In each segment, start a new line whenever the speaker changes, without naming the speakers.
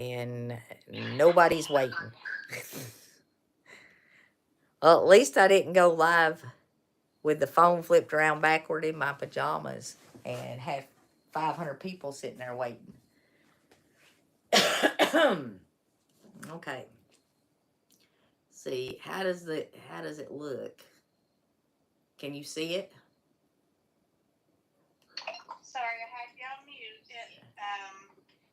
and nobody's waiting. Well, at least I didn't go live with the phone flipped around backward in my pajamas and have 500 people sitting there waiting. Okay. See, how does it look? Can you see it?
Sorry, I had you on mute.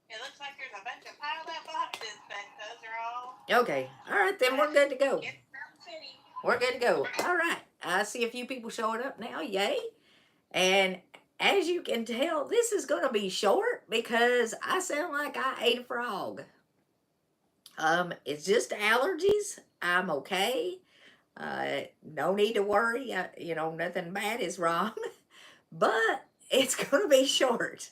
It looks like there's a bunch of piled up boxes, but those are all
Okay. All right, then we're good to go.
in Mountain City.
We're good to go. All right. I see a few people showing up now. Yay. And as you can tell, this is going to be short because I sound like I ate a frog. It's just allergies. I'm okay. No need to worry. Nothing bad is wrong. But it's going to be short.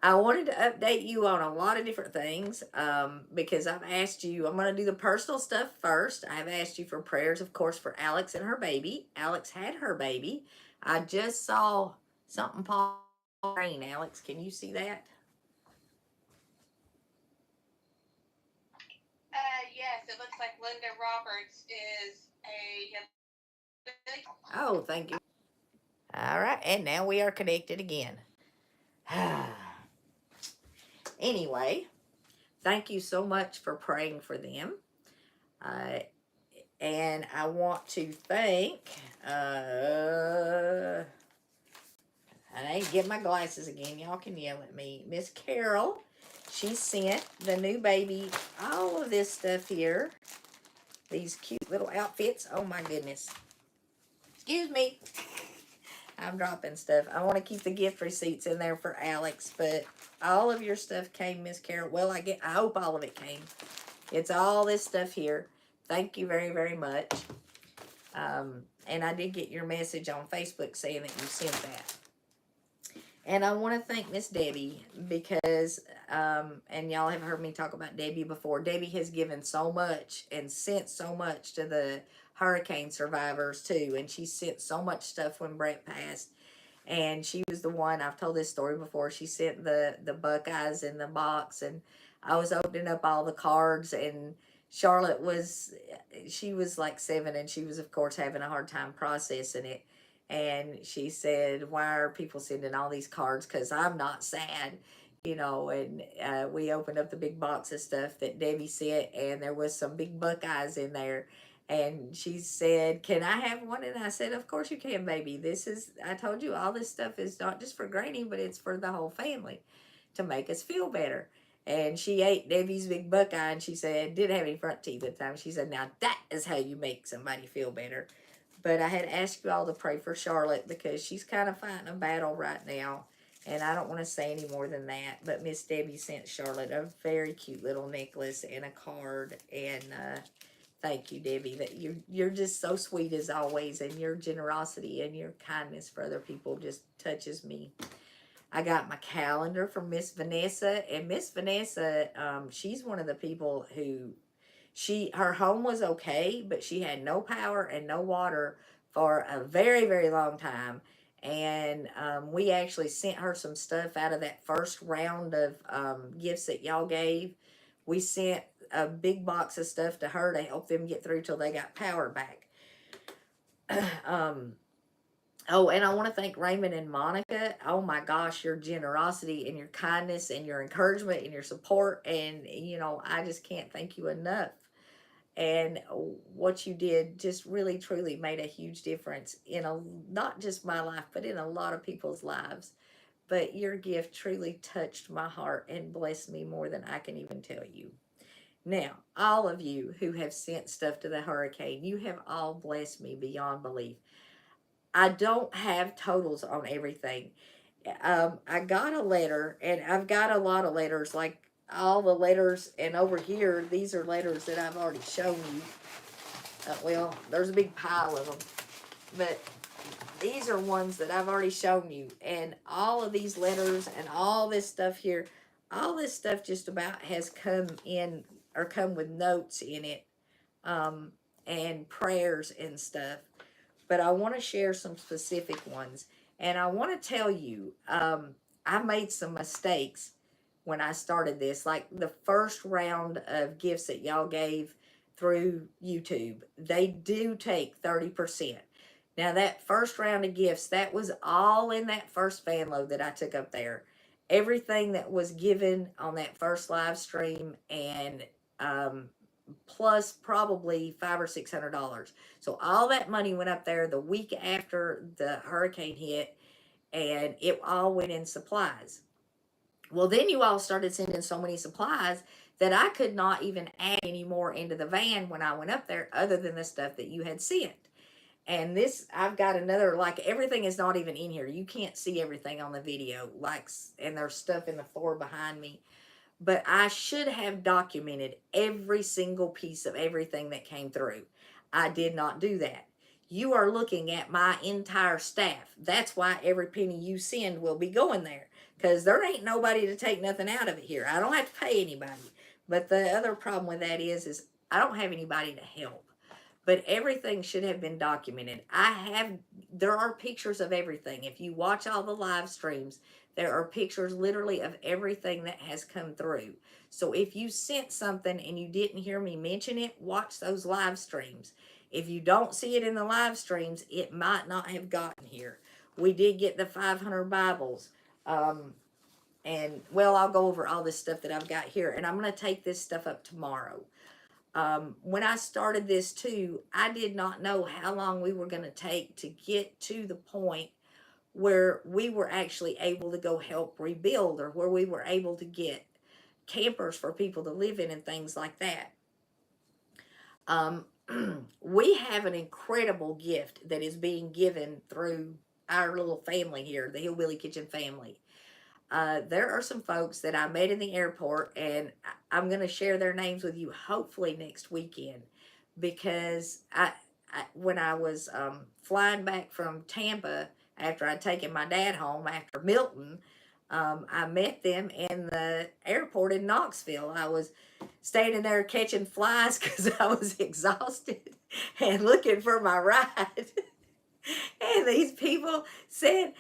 I wanted to update you on a lot of different things because I've asked you, I'm going to do the personal stuff first. I've asked you for prayers, of course, for Alex and her baby. Alex had her baby. I just saw something pop rain. Alex, can you see that?
Yes, it looks like Linda Roberts is a
Oh, thank you. All right, and now we are connected again. Anyway, thank you so much for praying for them. Uh, and I want to thank, I ain't get my glasses again. Y'all can yell at me. Miss Carol, she sent the new baby all of this stuff here. These cute little outfits. Oh my goodness. Excuse me. I'm dropping stuff. I want to keep the gift receipts in there for Alex, but all of your stuff came, Miss Carol. Well, I hope all of it came. It's all this stuff here. Thank you very, very much. And I did get your message on Facebook saying that you sent that. And I want to thank Miss Debbie because, and y'all have heard me talk about Debbie before. Debbie has given so much and sent so much to the hurricane survivors too. And she sent so much stuff when Brett passed. And she was the one, I've told this story before, she sent the Buckeyes in the box. And I was opening up all the cards, and Charlotte she was like 7, and she was, of course, having a hard time processing it. And she said, why are people sending all these cards? Because I'm not sad, and we opened up the big box of stuff that Debbie sent, and there was some big Buckeyes in there. And she said, can I have one? And I said, of course you can, baby. I told you, all this stuff is not just for Granny, but it's for the whole family to make us feel better. And she ate Debbie's big Buckeye, and she said, didn't have any front teeth at the time. She said, now that is how you make somebody feel better. But I had asked you all to pray for Charlotte because she's kind of fighting a battle right now. And I don't want to say any more than that. But Miss Debbie sent Charlotte a very cute little necklace and a card. And thank you, Debbie. That you're just so sweet as always. And your generosity and your kindness for other people just touches me. I got my calendar from Miss Vanessa. And Miss Vanessa, she's one of the people who her home was okay, but she had no power and no water for a very, very long time. And we actually sent her some stuff out of that first round of gifts that y'all gave. We sent a big box of stuff to her to help them get through till they got power back. Oh, and I want to thank Raymond and Monica. Oh my gosh, your generosity and your kindness and your encouragement and your support. And, I just can't thank you enough. And what you did just really truly made a huge difference in not just my life, but in a lot of people's lives. But your gift truly touched my heart and blessed me more than I can even tell you. Now, all of you who have sent stuff to the hurricane, you have all blessed me beyond belief. I don't have totals on everything. I got a letter, and I've got a lot of letters, like all the letters, and over here, these are letters that I've already shown you. Well, there's a big pile of them, but these are ones that I've already shown you, and all of these letters and all this stuff here, all this stuff just about has come in, or come with notes in it, and prayers and stuff. But I want to share some specific ones. And I want to tell you, I made some mistakes when I started this. Like the first round of gifts that y'all gave through YouTube, they do take 30%. Now that first round of gifts, that was all in that first fan load that I took up there. Everything that was given on that first live stream, and plus probably $500 or $600. So all that money went up there the week after the hurricane hit, and it all went in supplies. Well, then you all started sending so many supplies that I could not even add any more into the van when I went up there, other than the stuff that you had sent. And this, I've got another, like, everything is not even in here. You can't see everything on the video, like, and there's stuff in the floor behind me. But I should have documented every single piece of everything that came through. I did not do that. You are looking at my entire staff. That's why every penny you send will be going there, because there ain't nobody to take nothing out of it here. I don't have to pay anybody. But the other problem with that is I don't have anybody to help. But everything should have been documented. There are pictures of everything. If you watch all the live streams, there are pictures literally of everything that has come through. So if you sent something and you didn't hear me mention it, watch those live streams. If you don't see it in the live streams, it might not have gotten here. We did get the 500 Bibles. And, well, I'll go over all this stuff that I've got here. And I'm going to take this stuff up tomorrow. When I started this too, I did not know how long we were going to take to get to the point where we were actually able to go help rebuild, or where we were able to get campers for people to live in and things like that. We have an incredible gift that is being given through our little family here, the Hillbilly Kitchen family. There are some folks that I met in the airport, and I'm going to share their names with you hopefully next weekend, because when I was flying back from Tampa after I'd taken my dad home after Milton, I met them in the airport in Knoxville. I was standing there catching flies because I was exhausted and looking for my ride. And these people said,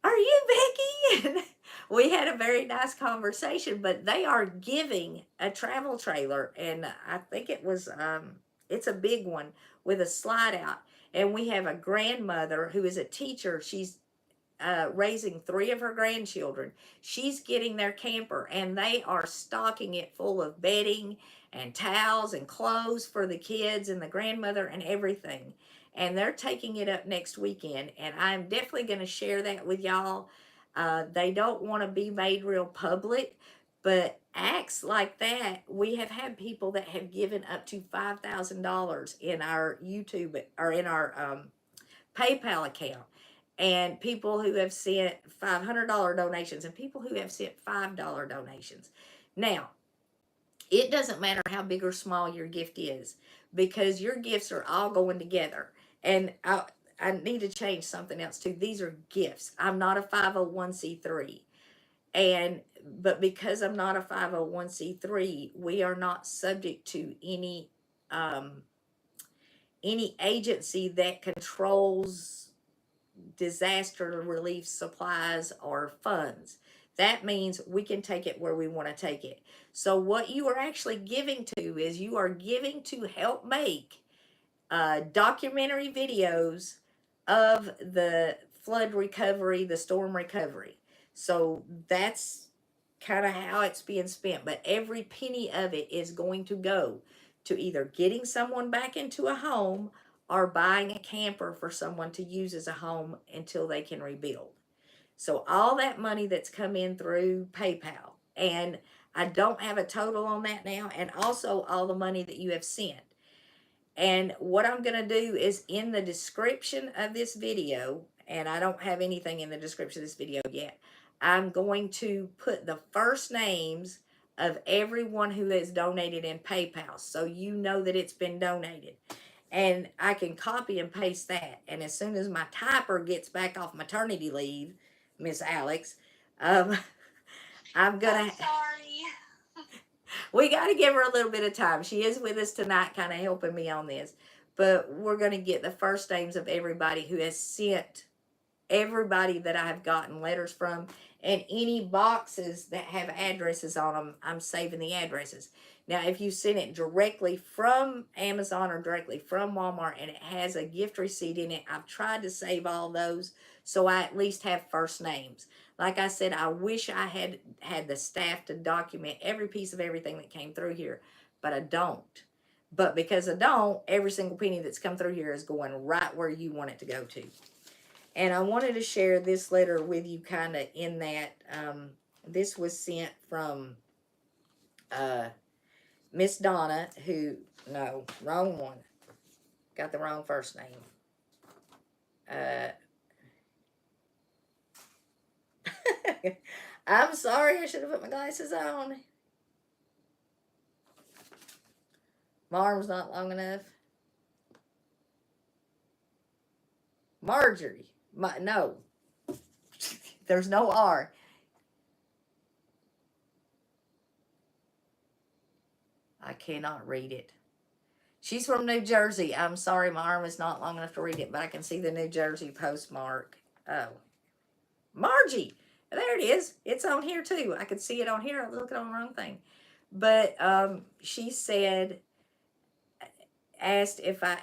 "Are you Becky?" And we had a very nice conversation. But they are giving a travel trailer, and I think it was it's a big one with a slide out. And we have a grandmother who is a teacher. She's raising 3 of her grandchildren. She's getting their camper, and they are stocking it full of bedding and towels and clothes for the kids and the grandmother and everything. And they're taking it up next weekend, and I'm definitely going to share that with y'all. They don't want to be made real public, but acts like that, we have had people that have given up to $5,000 in our YouTube, or in our PayPal account, and people who have sent $500 donations, and people who have sent $5 donations. Now, it doesn't matter how big or small your gift is, because your gifts are all going together. And I need to change something else too. These are gifts. I'm not a 501c3. But because I'm not a 501c3, we are not subject to any agency that controls disaster relief supplies or funds. That means we can take it where we want to take it. So what you are actually giving to is you are giving to help make documentary videos of the flood recovery, the storm recovery. So that's kind of how it's being spent. But every penny of it is going to go to either getting someone back into a home or buying a camper for someone to use as a home until they can rebuild. So all that money that's come in through PayPal, and I don't have a total on that now, and also all the money that you have sent. And what I'm going to do is, in the description of this video, and I don't have anything in the description of this video yet, I'm going to put the first names of everyone who has donated in PayPal, so you know that it's been donated. And I can copy and paste that. And as soon as my typer gets back off maternity leave, Miss Alex, I'm gonna.
Sorry.
We got to give her a little bit of time. She is with us tonight, kind of helping me on this. But we're going to get the first names of everybody who has sent, everybody that I have gotten letters from And any boxes that have addresses on them, I'm saving the addresses. Now, if you send it directly from Amazon or directly from Walmart and it has a gift receipt in it, I've tried to save all those so I at least have first names. Like I said, I wish I had the staff to document every piece of everything that came through here, but I don't. But because I don't, every single penny that's come through here is going right where you want it to go to. And I wanted to share this letter with you kind of in that this was sent from Miss Donna, who, no, wrong one. Got the wrong first name. I'm sorry, I should have put my glasses on. My arm's not long enough. Marjorie. No. There's no R. I cannot read it. She's from New Jersey. I'm sorry, my arm is not long enough to read it, but I can see the New Jersey postmark. Oh. Margie. There it is. It's on here too. I could see it on here. I was looking on the wrong thing. But she said, asked if I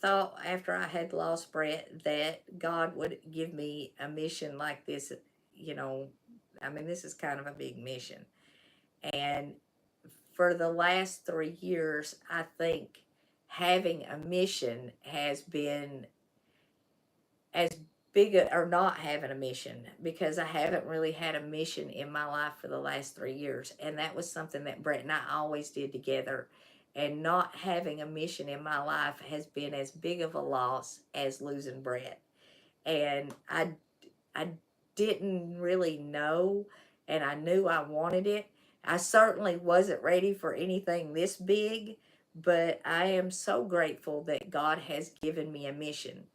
thought after I had lost Brett that God would give me a mission like this. You know, I mean, this is kind of a big mission. And for the last 3 years, I think having a mission has been as big or not having a mission, because I haven't really had a mission in my life for the last 3 years. And that was something that Brett and I always did together. And not having a mission in my life has been as big of a loss as losing Brett. And I didn't really know, and I knew I wanted it. I certainly wasn't ready for anything this big, but I am so grateful that God has given me a mission.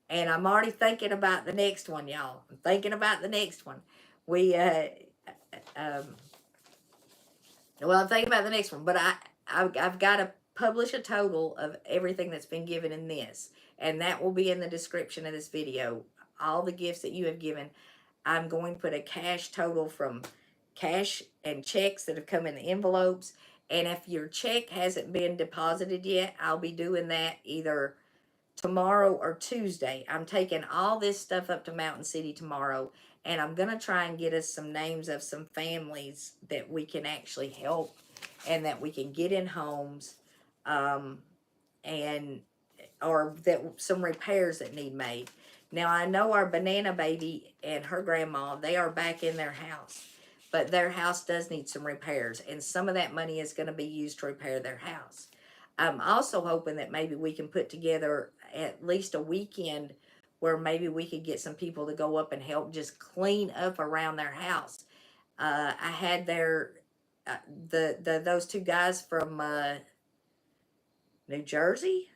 And I'm already thinking about the next one, y'all. I'm thinking about the next one. I'm thinking about the next one, but I've got to publish a total of everything that's been given in this, and that will be in the description of this video. All the gifts that you have given, I'm going to put a cash total from cash and checks that have come in the envelopes. And if your check hasn't been deposited yet, I'll be doing that either tomorrow or Tuesday. I'm taking all this stuff up to Mountain City tomorrow, and I'm going to try and get us some names of some families that we can actually help and that we can get in homes, and or that some repairs that need made. Now, I know our banana baby and her grandma, they are back in their house, but their house does need some repairs, and some of that money is going to be used to repair their house. I'm also hoping that maybe we can put together at least a weekend where maybe we could get some people to go up and help just clean up around their house. I had those two guys from New Jersey,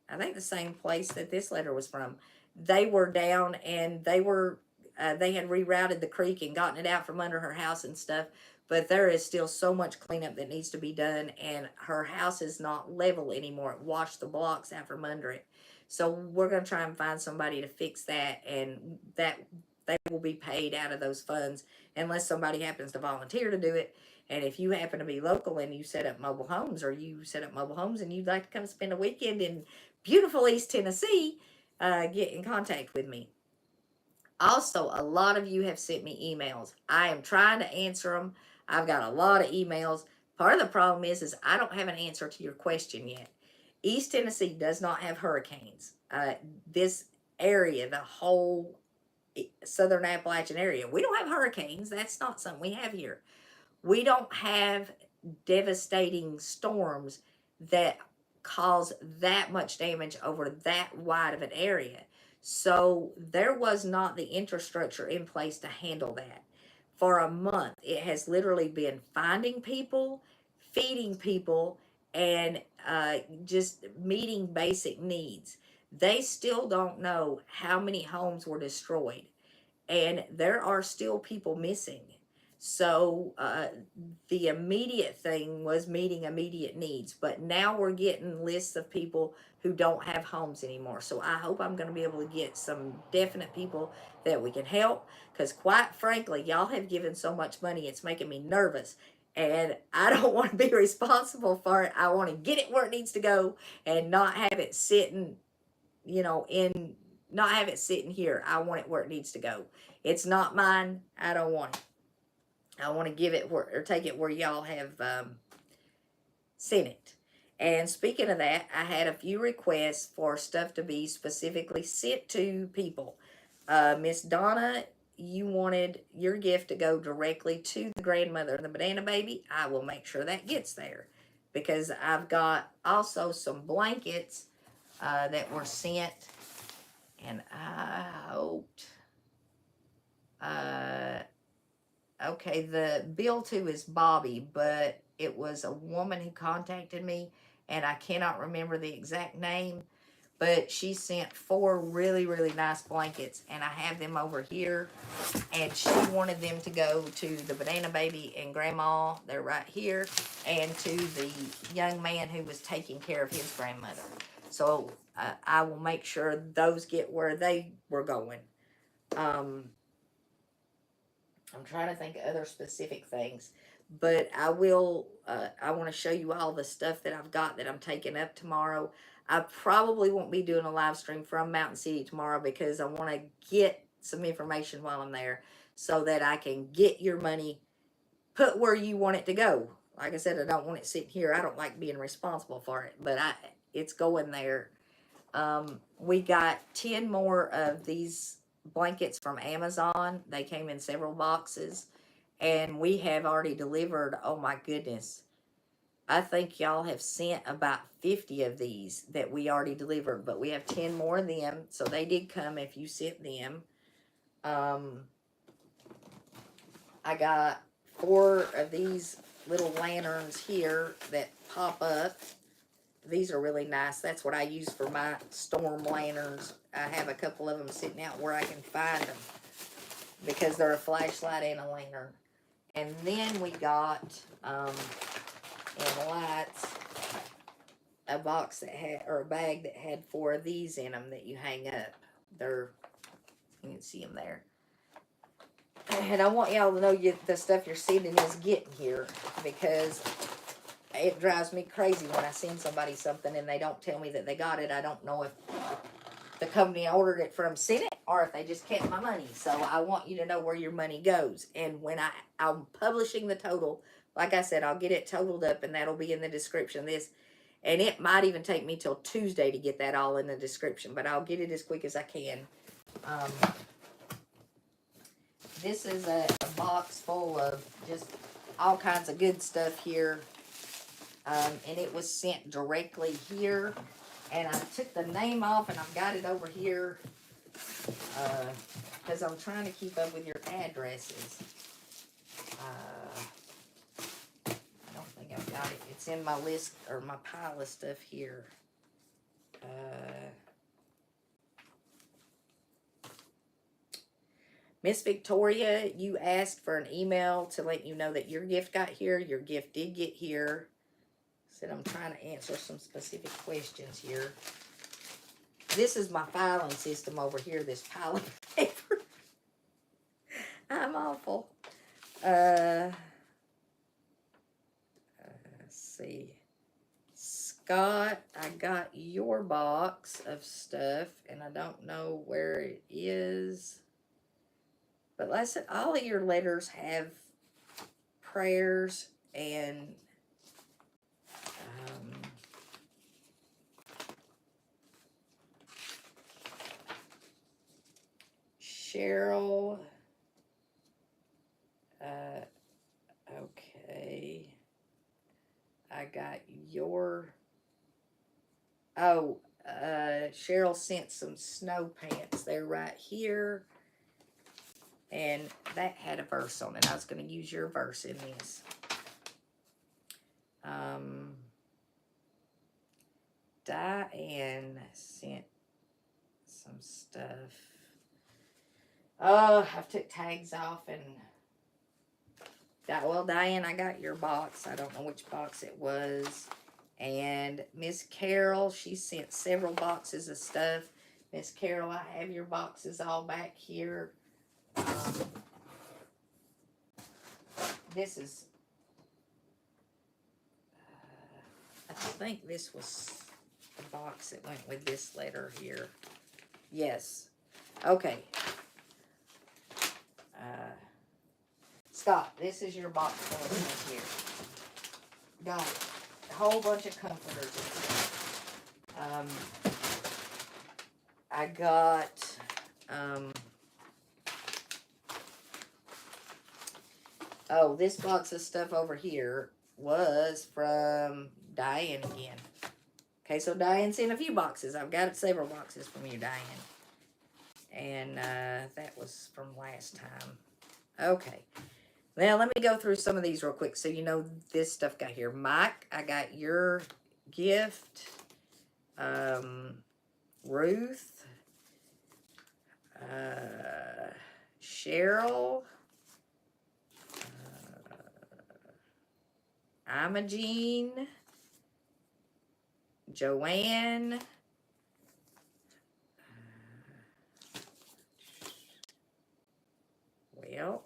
I think the same place that this letter was from. They were down and they had rerouted the creek and gotten it out from under her house and stuff. But there is still so much cleanup that needs to be done, and her house is not level anymore. It washed the blocks out from under it. So we're going to try and find somebody to fix that, and that they will be paid out of those funds unless somebody happens to volunteer to do it. And if you happen to be local and you set up mobile homes, or you set up mobile homes and you'd like to come spend a weekend in beautiful East Tennessee, get in contact with me. Also, a lot of you have sent me emails. I am trying to answer them. I've got a lot of emails. Part of the problem is I don't have an answer to your question yet. East Tennessee does not have hurricanes. This area, the whole southern Appalachian area, we don't have hurricanes. That's not something we have here. We don't have devastating storms that cause that much damage over that wide of an area. So there was not the infrastructure in place to handle that. For a month, it has literally been finding people, feeding people, and just meeting basic needs. They still don't know how many homes were destroyed, and there are still people missing. So the immediate thing was meeting immediate needs. But now we're getting lists of people who don't have homes anymore. So I hope I'm going to be able to get some definite people that we can help. Because quite frankly, y'all have given so much money, it's making me nervous. And I don't want to be responsible for it. I want to get it where it needs to go and not have it sitting, not have it sitting here. I want it where it needs to go. It's not mine. I don't want it. I want to give it where, or take it where y'all have sent it. And speaking of that, I had a few requests for stuff to be specifically sent to people. Miss Donna, you wanted your gift to go directly to the grandmother of the banana baby. I will make sure that gets there. Because I've got also some blankets that were sent. And I hoped... okay, the bill to is Bobby, but it was a woman who contacted me, and I cannot remember the exact name, but she sent 4 really, really nice blankets, and I have them over here, and she wanted them to go to the banana baby and grandma, they're right here, and to the young man who was taking care of his grandmother. So I will make sure those get where they were going. I'm trying to think of other specific things, but I will, I want to show you all the stuff that I've got that I'm taking up tomorrow. I probably won't be doing a live stream from Mountain City tomorrow because I want to get some information while I'm there so that I can get your money put where you want it to go. Like I said, I don't want it sitting here. I don't like being responsible for it, but it's going there. We got 10 more of these blankets from Amazon. They came in several boxes, and we have already delivered, oh my goodness, I think y'all have sent about 50 of these that we already delivered, but we have 10 more of them, so they did come if you sent them. I got 4 of these little lanterns here that pop up. These are really nice. That's what I use for my storm lanterns. I have a couple of them sitting out where I can find them because they're a flashlight and a lantern. And then we got, in lights, a box that had, or a bag that had 4 of these in them that you hang up. They're, you can see them there. And I want y'all to know the stuff you're sending is getting here, because it drives me crazy when I send somebody something and they don't tell me that they got it. I don't know if the company I ordered it from sent it or if they just kept my money. So I want you to know where your money goes. And when I'm publishing the total, like I said, I'll get it totaled up, and that'll be in the description of this. And it might even take me till Tuesday to get that all in the description, but I'll get it as quick as I can. This is a box full of just all kinds of good stuff here. And it was sent directly here. And I took the name off, and I've got it over here because I'm trying to keep up with your addresses. I don't think I've got it. It's in my list, or my pile of stuff here. Miss Victoria, you asked for an email to let you know that your gift got here. Your gift did get here. Said I'm trying to answer some specific questions here. This is my filing system over here, this pile of paper. I'm awful. Let's see. Scott, I got your box of stuff, and I don't know where it is. But like I said, all of your letters have prayers and Cheryl. Okay. I got your... Oh, Cheryl sent some snow pants. They're right here. And that had a verse on it. I was going to use your verse in this. Diane sent some stuff. Oh, I took tags off and Well, Diane, I got your box. I don't know which box it was. And Miss Carol, she sent several boxes of stuff. Miss Carol, I have your boxes all back here. This is, I think this was the box that went with this letter here. Yes. Okay. Scott, this is your box full of stuff here. Got a whole bunch of comforters and stuff. I got, oh, this box of stuff over here was from Diane again. Okay, so Diane sent a few boxes. I've got several boxes from you, Diane. And that was from last time. Okay. Now, let me go through some of these real quick so you know this stuff got here. Mike, I got your gift. Ruth. Cheryl. Imogene. Joanne. Well,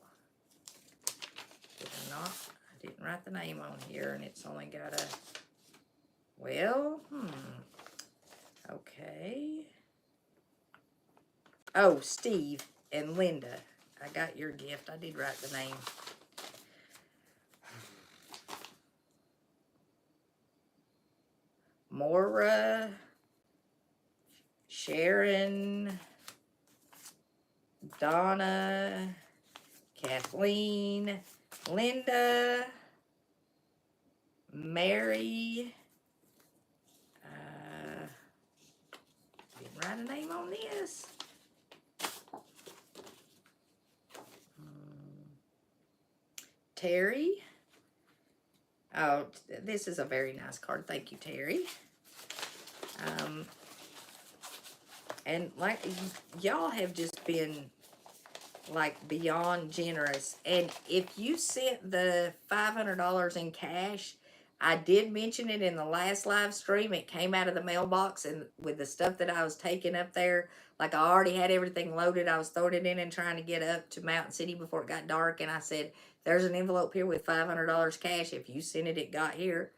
did I not? I didn't write the name on here, and it's only got a, well, okay. Oh, Steve and Linda. I got your gift. I did write the name. Maura, Sharon, Donna, Kathleen, Linda, Mary, didn't write a name on this. Terry. Oh, this is a very nice card. Thank you, Terry. And like, y'all have just been like beyond generous. And if you sent the $500 in cash, I did mention it in the last live stream. It came out of the mailbox, and with the stuff that I was taking up there, like I already had everything loaded. I was throwing it in and trying to get up to Mountain City before it got dark. And I said, there's an envelope here with $500 cash. If you sent it, it got here.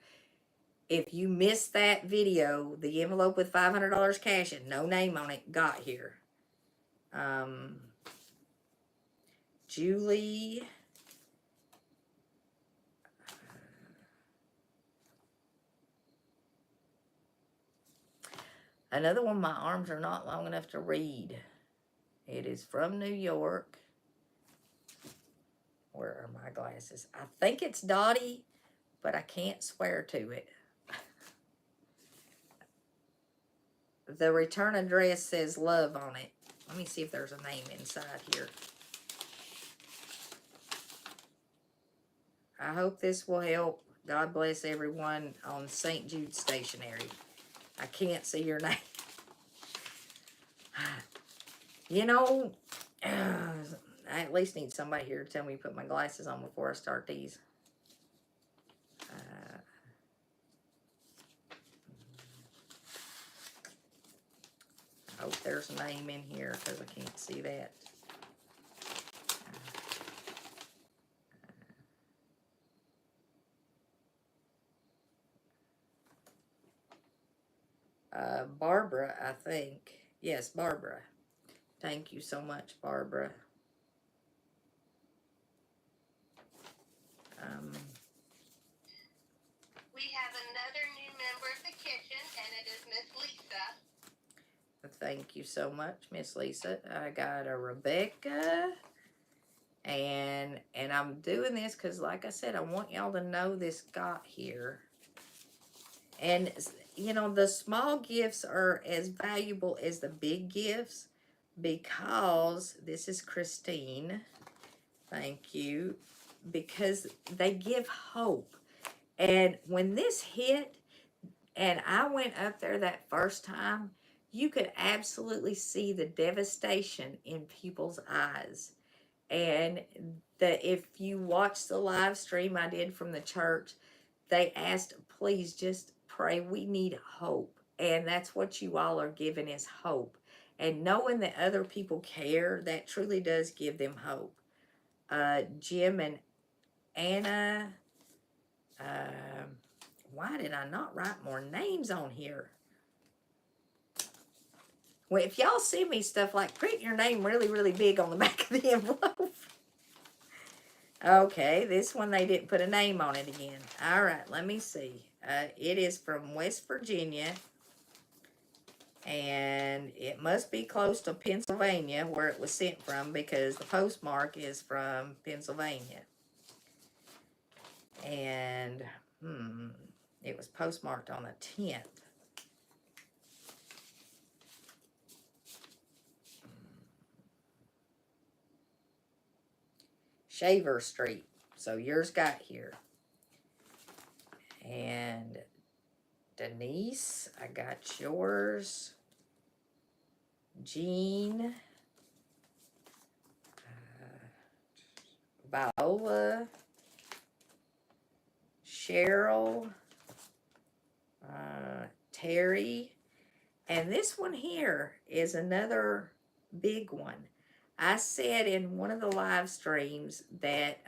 If you missed that video, the envelope with $500 cash and no name on it got here. Julie. Another one, my arms are not long enough to read. It is from New York. Where are my glasses? I think it's Dottie, but I can't swear to it. The return address says love on it. Let me see if there's a name inside here. I hope this will help. God bless everyone on St. Jude Stationery. I can't see your name. You know, I at least need somebody here to tell me to put my glasses on before I start these. I hope there's a name in here because I can't see that. Barbara, I think. Yes, Barbara. Thank you so much, Barbara.
We have another new member of the kitchen, and it is Miss Lisa.
Thank you so much, Miss Lisa. I got a Rebecca. And I'm doing this because, like I said, I want y'all to know this got here. And, you know, the small gifts are as valuable as the big gifts because, this is Christine. Thank you. Because they give hope. And when this hit, and I went up there that first time, you could absolutely see the devastation in people's eyes. And if you watch the live stream I did from the church, they asked, please just pray. We need hope. And that's what you all are giving is hope. And knowing that other people care, that truly does give them hope. Jim and Anna, why did I not write more names on here? Well, if y'all see me stuff like print your name really, really big on the back of the envelope. Okay, this one they didn't put a name on it again. All right, let me see. It is from West Virginia. And it must be close to Pennsylvania where it was sent from because the postmark is from Pennsylvania. And, it was postmarked on the 10th. Shaver Street. So yours got here. And Denise, I got yours. Jean. Viola. Cheryl. Terry. And this one here is another big one. I said in one of the live streams that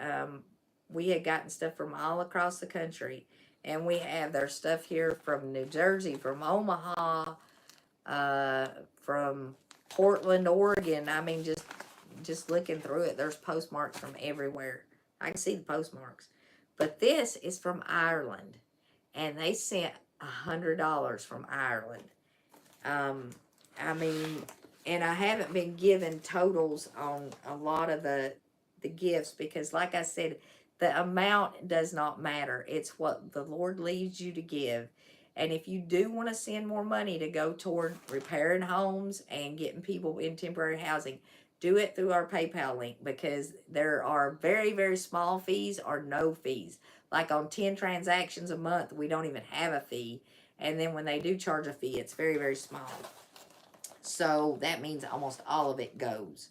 we had gotten stuff from all across the country. And we have their stuff here from New Jersey, from Omaha, from Portland, Oregon. I mean, just looking through it, there's postmarks from everywhere. I can see the postmarks. But this is from Ireland. And they sent $100 from Ireland. I mean, and I haven't been given totals on a lot of the gifts because, like I said, the amount does not matter. It's what the Lord leads you to give. And if you do want to send more money to go toward repairing homes and getting people in temporary housing, do it through our PayPal link because there are very, very small fees or no fees. Like on 10 transactions a month, we don't even have a fee. And then when they do charge a fee, it's very, very small. So that means almost all of it goes.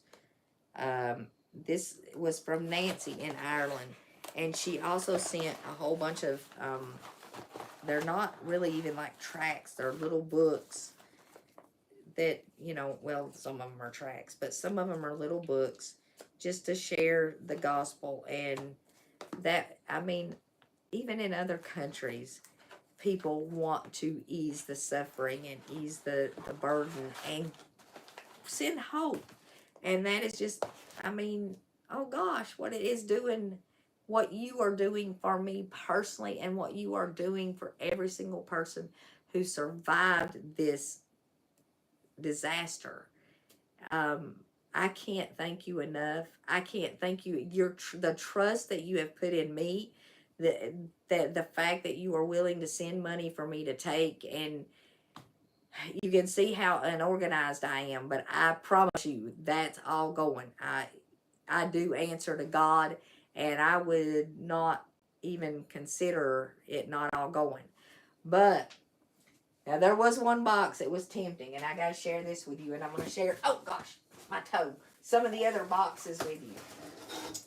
This was from Nancy in Ireland. And she also sent a whole bunch of, they're not really even like tracts. They're little books that, you know, well, some of them are tracts, but some of them are little books just to share the gospel. And that, I mean, even in other countries, people want to ease the suffering and ease the burden and send hope. And that is just, I mean, oh gosh, what it is doing, what you are doing for me personally and what you are doing for every single person who survived this disaster. I can't thank you enough. I can't thank you. The trust that you have put in me, the fact that you are willing to send money for me to take, and you can see how unorganized I am, but I promise you that's all going. I do answer to God, and I would not even consider it not all going. But now there was one box that was tempting, and I got to share this with you, and I'm going to share, oh gosh, my toe, some of the other boxes with you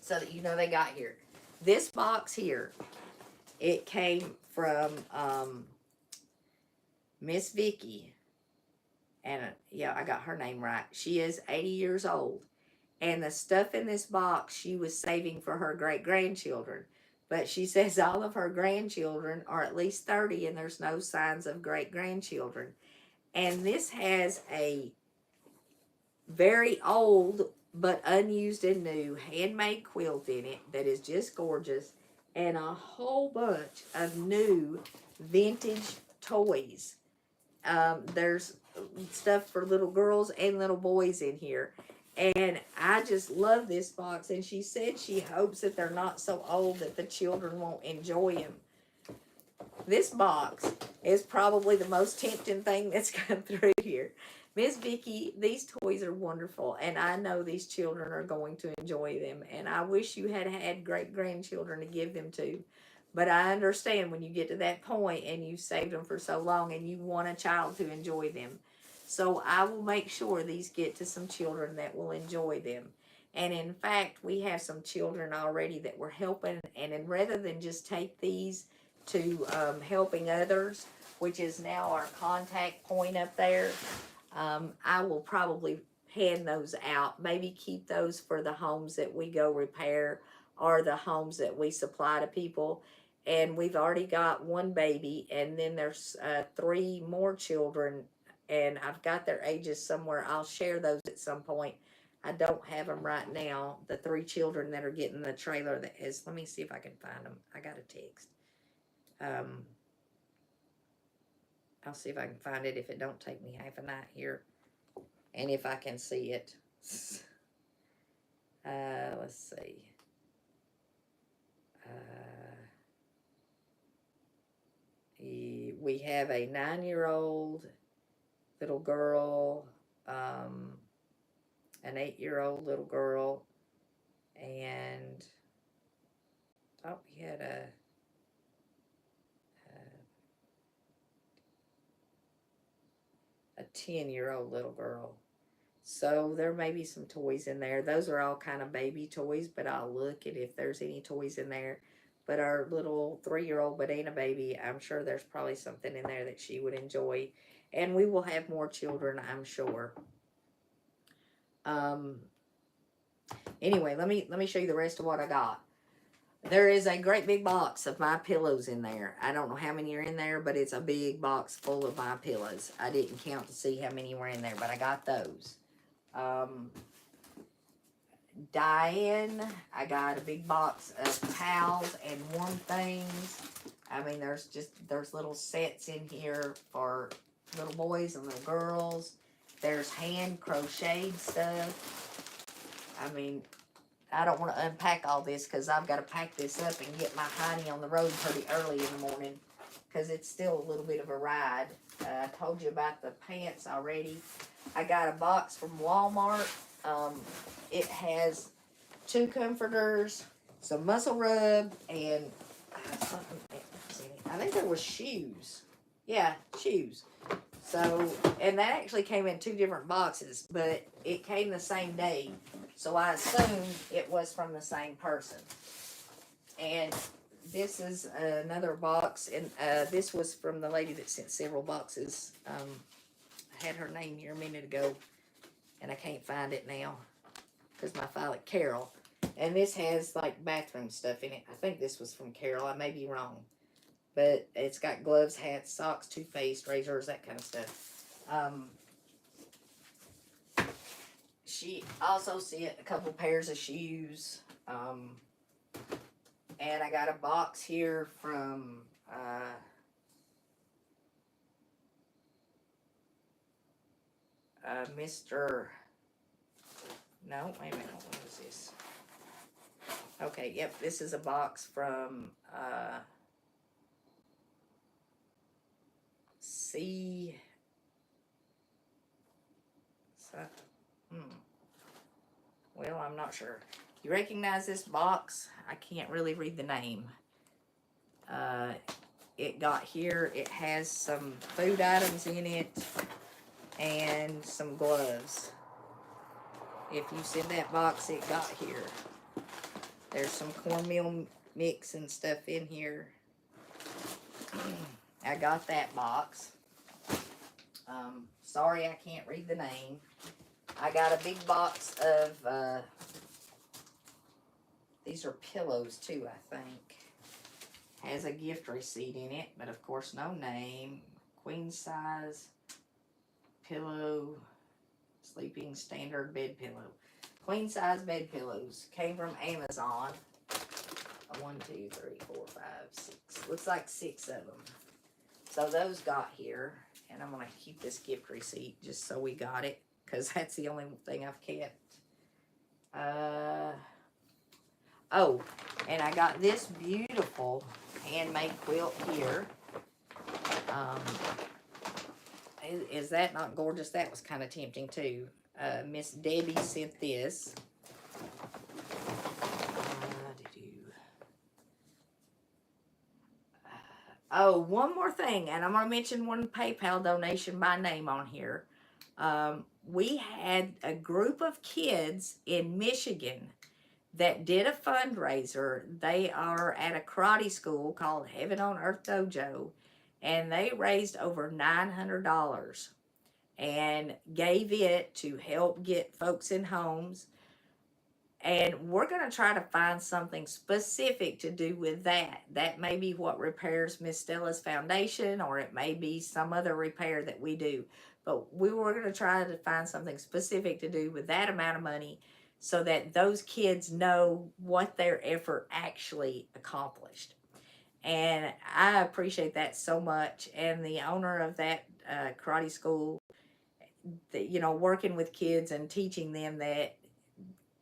so that you know they got here. This box here, it came from Miss Vicky, and yeah, I got her name right. She is 80 years old, and the stuff in this box she was saving for her great-grandchildren. But she says all of her grandchildren are at least 30, and there's no signs of great-grandchildren. And this has a very old but unused and new handmade quilt in it that is just gorgeous, and a whole bunch of new vintage toys. There's stuff for little girls and little boys in here. And I just love this box. And she said she hopes that they're not so old that the children won't enjoy them. This box is probably the most tempting thing that's come through here. Miss Vicky, these toys are wonderful. And I know these children are going to enjoy them. And I wish you had had great-grandchildren to give them to. But I understand when you get to that point and you saved them for so long and you want a child to enjoy them. So I will make sure these get to some children that will enjoy them. And in fact, we have some children already that we're helping. And then rather than just take these to Helping Others, which is now our contact point up there, I will probably hand those out. Maybe keep those for the homes that we go repair or the homes that we supply to people. And we've already got one baby, and then there's 3 more children, and I've got their ages somewhere. I'll share those at some point. I don't have them right now. The 3 children that are getting the trailer that is, let me see if I can find them. I got a text. I'll see if I can find it if it don't take me half a night here. And if I can see it. Let's see. We have a 9-year-old little girl, an 8-year-old little girl, and thought we had a 10-year-old little girl. So there may be some toys in there. Those are all kind of baby toys, but I'll look at if there's any toys in there. But our little 3-year-old, but ain't a baby, I'm sure there's probably something in there that she would enjoy. And we will have more children, I'm sure. Anyway, let me show you the rest of what I got. There is a great big box of my pillows in there. I don't know how many are in there, but it's a big box full of my pillows. I didn't count to see how many were in there, but I got those. Diane, I got a big box of towels and warm things. I mean, there's little sets in here for little boys and little girls. There's hand crocheted stuff. I mean, I don't want to unpack all this because I've got to pack this up and get my hiney on the road pretty early in the morning because it's still a little bit of a ride. I told you about the pants already. I got a box from Walmart. It has 2 comforters, some muscle rub, and I think there was shoes. Yeah, shoes. So, and that actually came in 2 different boxes, but it came the same day. So I assumed it was from the same person. And this is another box, and this was from the lady that sent several boxes. I had her name here a minute ago, and I can't find it now because my file at Carol. And this has like bathroom stuff in it. I think this was from Carol. I may be wrong. But it's got gloves, hats, socks, toothpaste, razors, that kind of stuff. She also sent a couple pairs of shoes. And I got a box here from Mr. No, wait a minute. What is this? Okay, yep, this is a box from Well, I'm not sure. You recognize this box? I can't really read the name. It got here. It has some food items in it and some gloves. If you send that box, it got here. There's some cornmeal mix and stuff in here. I got that box. Sorry I can't read the name. I got a big box of, these are pillows too, I think. Has a gift receipt in it, but of course no name. Queen size pillow, sleeping standard bed pillow. Queen size bed pillows. Came from Amazon. 1, 2, 3, 4, 5, 6. Looks like 6 of them. So those got here. And I'm going to keep this gift receipt just so we got it. Because that's the only thing I've kept. Oh, and I got this beautiful handmade quilt here. Is that not gorgeous? That was kind of tempting too. Miss Debbie sent this. Oh, one more thing, and I'm going to mention one PayPal donation by name on here. we had a group of kids in Michigan that did a fundraiser. They are at a karate school called Heaven on Earth Dojo, and they raised over $900 and gave it to help get folks in homes. And we're going to try to find something specific to do with that. That may be what repairs Miss Stella's foundation, or it may be some other repair that we do. But we were going to try to find something specific to do with that amount of money so that those kids know what their effort actually accomplished. And I appreciate that so much. And the owner of that karate school, working with kids and teaching them that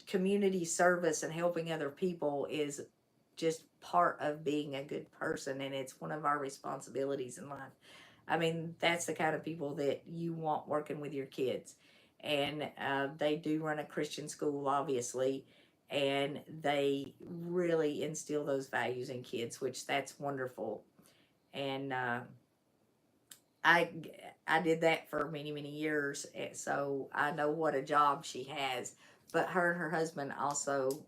community service and helping other people is just part of being a good person, and it's one of our responsibilities in life. I mean, that's the kind of people that you want working with your kids. And they do run a Christian school, obviously, and they really instill those values in kids, which that's wonderful. And I I did that for many years, so I know what a job she has. But her and her husband also,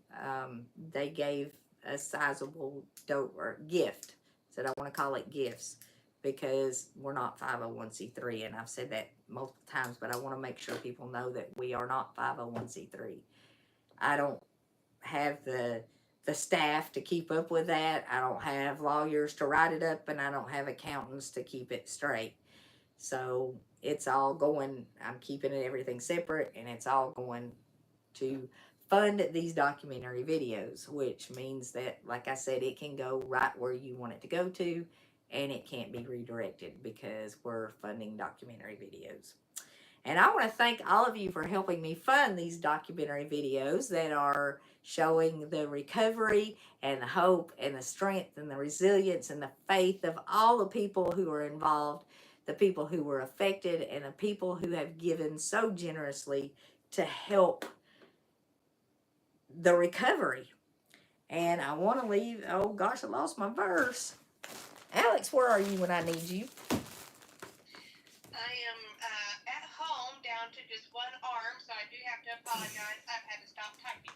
they gave a sizable or gift. Said I want to call it gifts because we're not 501c3, and I've said that multiple times. But I want to make sure people know that we are not 501c3. I don't have the staff to keep up with that. I don't have lawyers to write it up, and I don't have accountants to keep it straight. So it's all going, I'm keeping everything separate, and it's all going to fund these documentary videos, which means that, like I said, it can go right where you want it to go to, and it can't be redirected because we're funding documentary videos. And I want to thank all of you for helping me fund these documentary videos that are showing the recovery and the hope and the strength and the resilience and the faith of all the people who are involved, the people who were affected, and the people who have given so generously to help the recovery. And I want to leave, oh gosh, I lost my verse. Alex, where are you when I need you?
I am at home down to just one arm, so I do have to apologize. I've had to stop typing.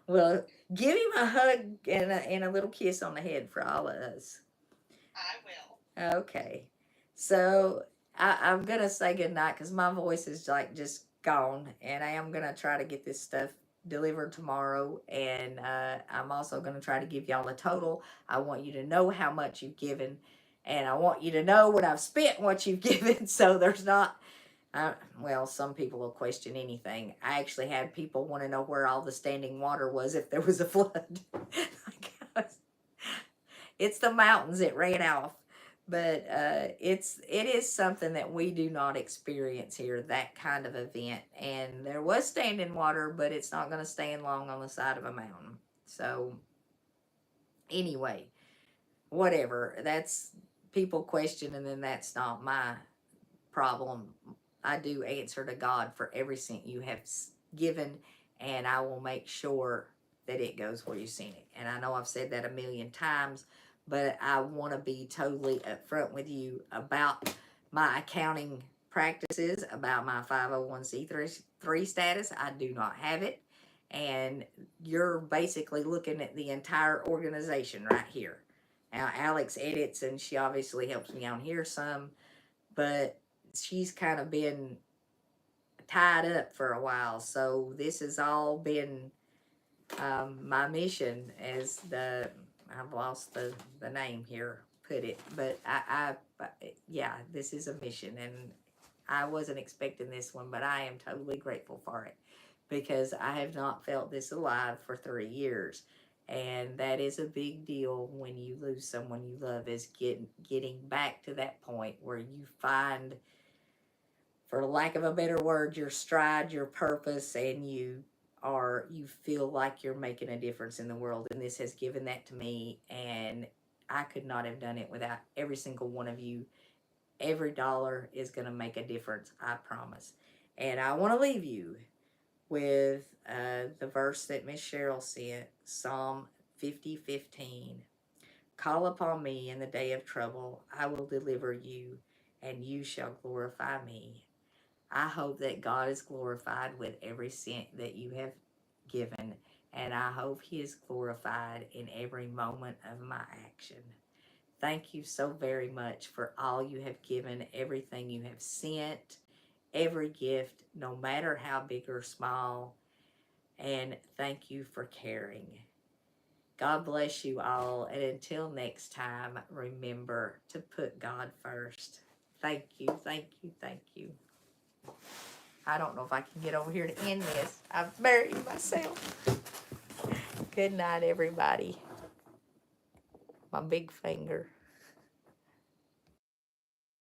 Well, give him a hug and a little kiss on the head for all of us.
I will.
Okay. So I'm going to say goodnight because my voice is like just gone. And I am going to try to get this stuff delivered tomorrow. And I'm also going to try to give y'all a total. I want you to know how much you've given. And I want you to know what I've spent, what you've given. So there's not... well, some people will question anything. I actually had people want to know where all the standing water was if there was a flood. It's the mountains it ran off. But it is something that we do not experience here, that kind of event. And there was standing water, but it's not going to stand long on the side of a mountain. So anyway, whatever. That's people question, and then that's not my problem. I do answer to God for every cent you have given, and I will make sure that it goes where you've seen it. And I know I've said that a million times, but I want to be totally upfront with you about my accounting practices, about my 501c3 status. I do not have it. And you're basically looking at the entire organization right here. Now, Alex edits, and she obviously helps me on here some, but she's kind of been tied up for a while. So this has all been my mission, as I've lost the name here, put it. But yeah, this is a mission, and I wasn't expecting this one, but I am totally grateful for it because I have not felt this alive for 3 years. And that is a big deal when you lose someone you love, is getting back to that point where you find, for lack of a better word, your stride, your purpose, and you feel like you're making a difference in the world. And this has given that to me, and I could not have done it without every single one of you. Every dollar is going to make a difference, I promise. And I want to leave you with the verse that Miss Cheryl sent, Psalm 50:15. Call upon me in the day of trouble. I will deliver you, and you shall glorify me. I hope that God is glorified with every cent that you have given, and I hope He is glorified in every moment of my action. Thank you so very much for all you have given, everything you have sent, every gift, no matter how big or small, and thank you for caring. God bless you all, and until next time, remember to put God first. Thank you, thank you, thank you. I don't know if I can get over here to end this. I've buried myself. Good night, everybody. My big finger.